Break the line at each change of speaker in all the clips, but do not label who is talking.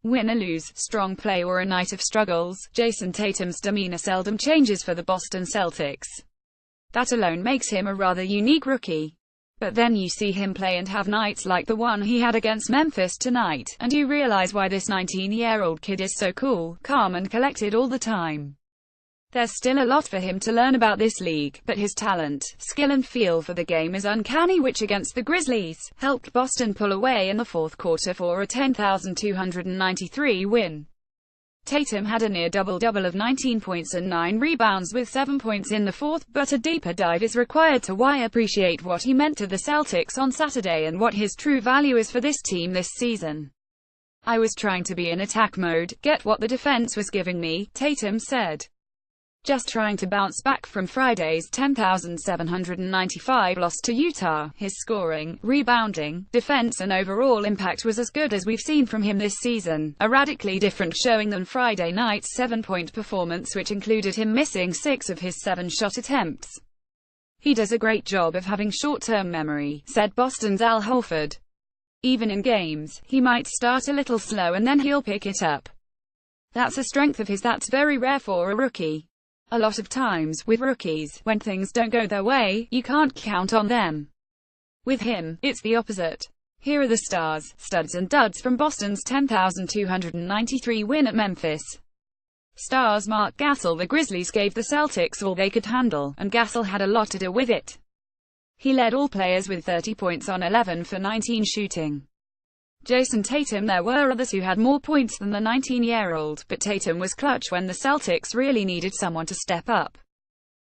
Win or lose, strong play or a night of struggles, Jason Tatum's demeanor seldom changes for the Boston Celtics. That alone makes him a rather unique rookie. But then you see him play and have nights like the one he had against Memphis tonight, and you realize why this 19-year-old kid is so cool, calm and collected all the time. There's still a lot for him to learn about this league, but his talent, skill and feel for the game is uncanny, which against the Grizzlies, helped Boston pull away in the fourth quarter for a 10,293 win. Tatum had a near double-double of 19 points and 9 rebounds with 7 points in the fourth, but a deeper dive is required to appreciate what he meant to the Celtics on Saturday and what his true value is for this team this season. "I was trying to be in attack mode, get what the defense was giving me," Tatum said. Just trying to bounce back from Friday's 10,795 loss to Utah. His scoring, rebounding, defense and overall impact was as good as we've seen from him this season, a radically different showing than Friday night's 7-point performance, which included him missing 6 of his 7 shot attempts. "He does a great job of having short-term memory," said Boston's Al Horford. "Even in games, he might start a little slow and then he'll pick it up. That's a strength of his that's very rare for a rookie. A lot of times, with rookies, when things don't go their way, you can't count on them. With him, it's the opposite." Here are the stars, studs and duds from Boston's 10,293 win at Memphis. Stars: Mark Gasol. The Grizzlies gave the Celtics all they could handle, and Gasol had a lot to do with it. He led all players with 30 points on 11 for 19 shooting. Jason Tatum. There were others who had more points than the 19-year-old, but Tatum was clutch when the Celtics really needed someone to step up.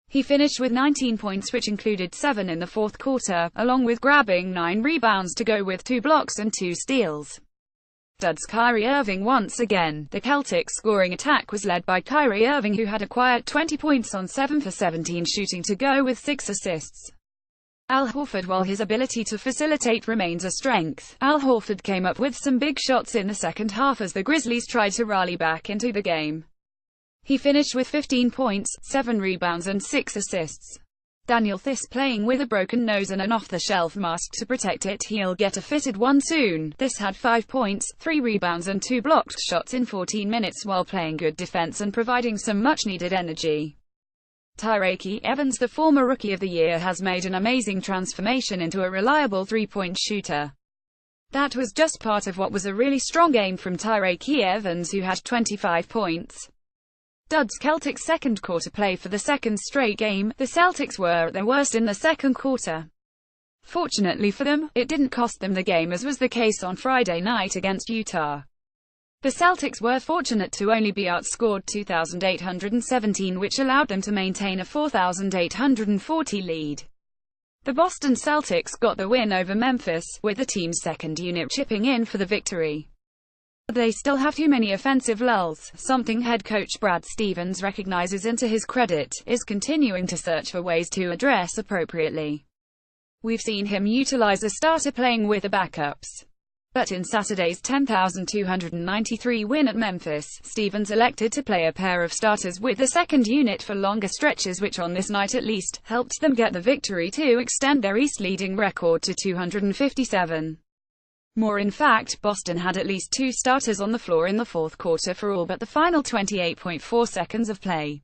He finished with 19 points, which included 7 in the fourth quarter, along with grabbing 9 rebounds to go with 2 blocks and 2 steals. Studs: Kyrie Irving. Once again, the Celtics' scoring attack was led by Kyrie Irving, who had a quiet 20 points on 7 for 17 shooting to go with 6 assists. Al Horford. While his ability to facilitate remains a strength, Al Horford came up with some big shots in the second half as the Grizzlies tried to rally back into the game. He finished with 15 points, 7 rebounds and 6 assists. Daniel Theis. Playing with a broken nose and an off-the-shelf mask to protect it, he'll get a fitted one soon. Theis had 5 points, 3 rebounds and 2 blocked shots in 14 minutes while playing good defense and providing some much-needed energy. Tyreke Evans. The former Rookie of the Year has made an amazing transformation into a reliable three-point shooter. That was just part of what was a really strong game from Tyreke Evans, who had 25 points. Duds: Celtics second quarter play. For the second straight game, the Celtics were at their worst in the second quarter. Fortunately for them, it didn't cost them the game, as was the case on Friday night against Utah. The Celtics were fortunate to only be outscored 2,817, which allowed them to maintain a 4,840 lead. The Boston Celtics got the win over Memphis, with the team's second unit chipping in for the victory. They still have too many offensive lulls, something head coach Brad Stevens recognizes, and to his credit, is continuing to search for ways to address appropriately. We've seen him utilize a starter playing with the backups. But in Saturday's 10,293 win at Memphis, Stevens elected to play a pair of starters with the second unit for longer stretches, which on this night at least, helped them get the victory to extend their East leading record to 257. More, in fact, Boston had at least 2 starters on the floor in the fourth quarter for all but the final 28.4 seconds of play.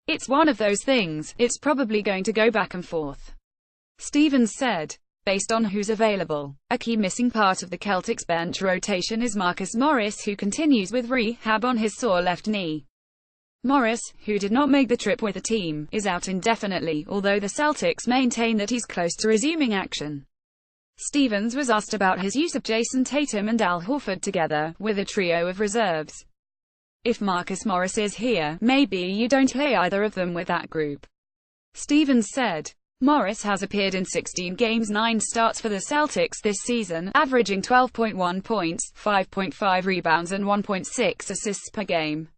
"It's one of those things, it's probably going to go back and forth," Stevens said. Based on who's available. A key missing part of the Celtics bench rotation is Marcus Morris, who continues with rehab on his sore left knee. Morris, who did not make the trip with the team, is out indefinitely, although the Celtics maintain that he's close to resuming action. Stevens was asked about his use of Jason Tatum and Al Horford together, with a trio of reserves. "If Marcus Morris is here, maybe you don't play either of them with that group," Stevens said. Morris has appeared in 16 games, 9 starts for the Celtics this season, averaging 12.1 points, 5.5 rebounds and 1.6 assists per game.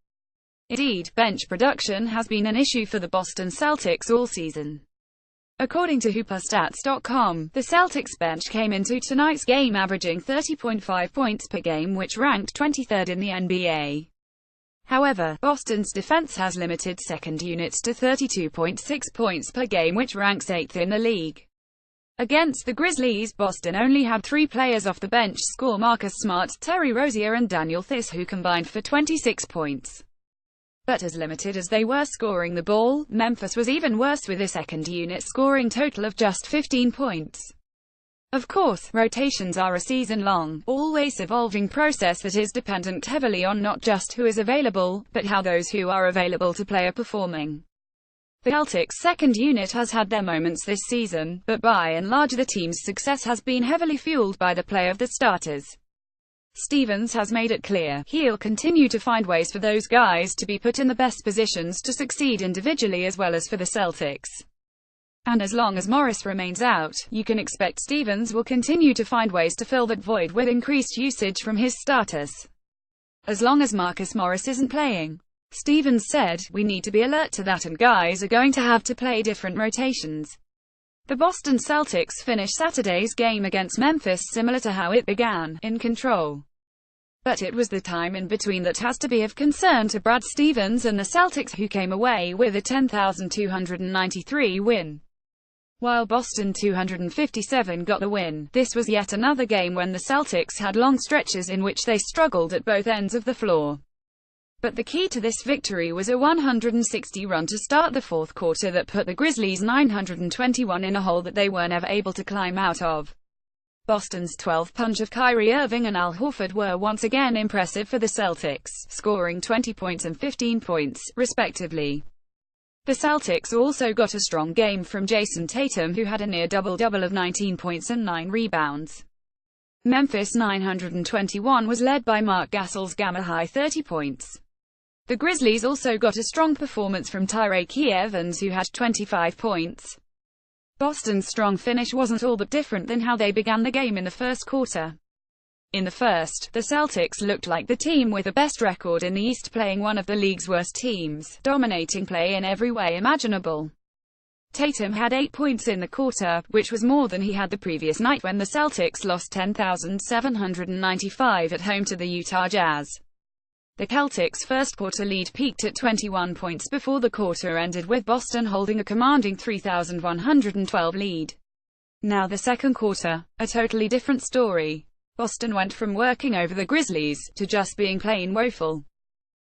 Indeed, bench production has been an issue for the Boston Celtics all season. According to HooperStats.com, the Celtics bench came into tonight's game averaging 30.5 points per game, which ranked 23rd in the NBA. However, Boston's defense has limited second units to 32.6 points per game, which ranks 8th in the league. Against the Grizzlies, Boston only had 3 players off the bench score: Marcus Smart, Terry Rozier and Daniel Theis, who combined for 26 points. But as limited as they were scoring the ball, Memphis was even worse, with a second unit scoring total of just 15 points. Of course, rotations are a season-long, always evolving process that is dependent heavily on not just who is available, but how those who are available to play are performing. The Celtics' second unit has had their moments this season, but by and large the team's success has been heavily fueled by the play of the starters. Stevens has made it clear he'll continue to find ways for those guys to be put in the best positions to succeed individually as well as for the Celtics. And as long as Morris remains out, you can expect Stevens will continue to find ways to fill that void with increased usage from his starters. As long as Marcus Morris isn't playing, Stevens said, we need to be alert to that and guys are going to have to play different rotations. The Boston Celtics finished Saturday's game against Memphis similar to how it began, in control. But it was the time in between that has to be of concern to Brad Stevens and the Celtics, who came away with a 10,293 win. While Boston 257 got the win, this was yet another game when the Celtics had long stretches in which they struggled at both ends of the floor. But the key to this victory was a 160 run to start the fourth quarter that put the Grizzlies 921 in a hole that they were never able to climb out of. Boston's 12 punch of Kyrie Irving and Al Horford were once again impressive for the Celtics, scoring 20 points and 15 points, respectively. The Celtics also got a strong game from Jason Tatum, who had a near double-double of 19 points and 9 rebounds. Memphis 921 was led by Mark Gasol's Gamma-high 30 points. The Grizzlies also got a strong performance from Tyreke Evans, who had 25 points. Boston's strong finish wasn't all that different than how they began the game in the first quarter. In the first, the Celtics looked like the team with the best record in the East, playing one of the league's worst teams, dominating play in every way imaginable. Tatum had 8 points in the quarter, which was more than he had the previous night when the Celtics lost 10,795 at home to the Utah Jazz. The Celtics' first quarter lead peaked at 21 points before the quarter ended, with Boston holding a commanding 3,112 lead. Now the second quarter, a totally different story. Boston went from working over the Grizzlies to just being plain woeful.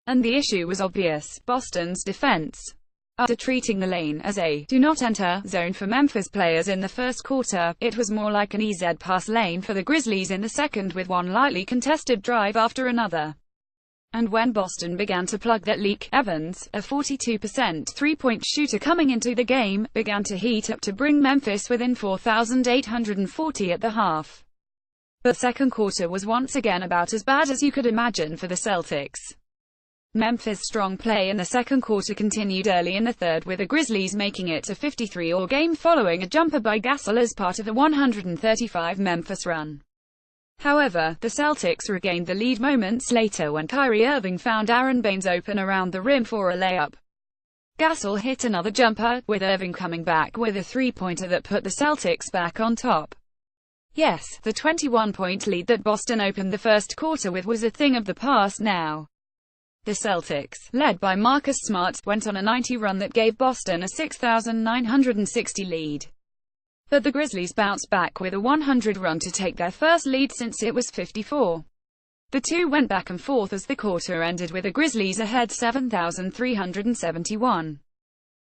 And the issue was obvious: Boston's defense. After treating the lane as a do-not-enter zone for Memphis players in the first quarter, it was more like an easy pass lane for the Grizzlies in the second, with one lightly contested drive after another. And when Boston began to plug that leak, Evans, a 42% three-point shooter coming into the game, began to heat up to bring Memphis within 4,840 at the half. But the second quarter was once again about as bad as you could imagine for the Celtics. Memphis' strong play in the second quarter continued early in the third, with the Grizzlies making it a 53-all game following a jumper by Gasol as part of the 135 Memphis run. However, the Celtics regained the lead moments later when Kyrie Irving found Aaron Baines open around the rim for a layup. Gasol hit another jumper, with Irving coming back with a three-pointer that put the Celtics back on top. Yes, the 21-point lead that Boston opened the first quarter with was a thing of the past now. The Celtics, led by Marcus Smart, went on a 90 run that gave Boston a 6,960 lead. But the Grizzlies bounced back with a 100 run to take their first lead since it was 54. The two went back and forth as the quarter ended with the Grizzlies ahead 7,371.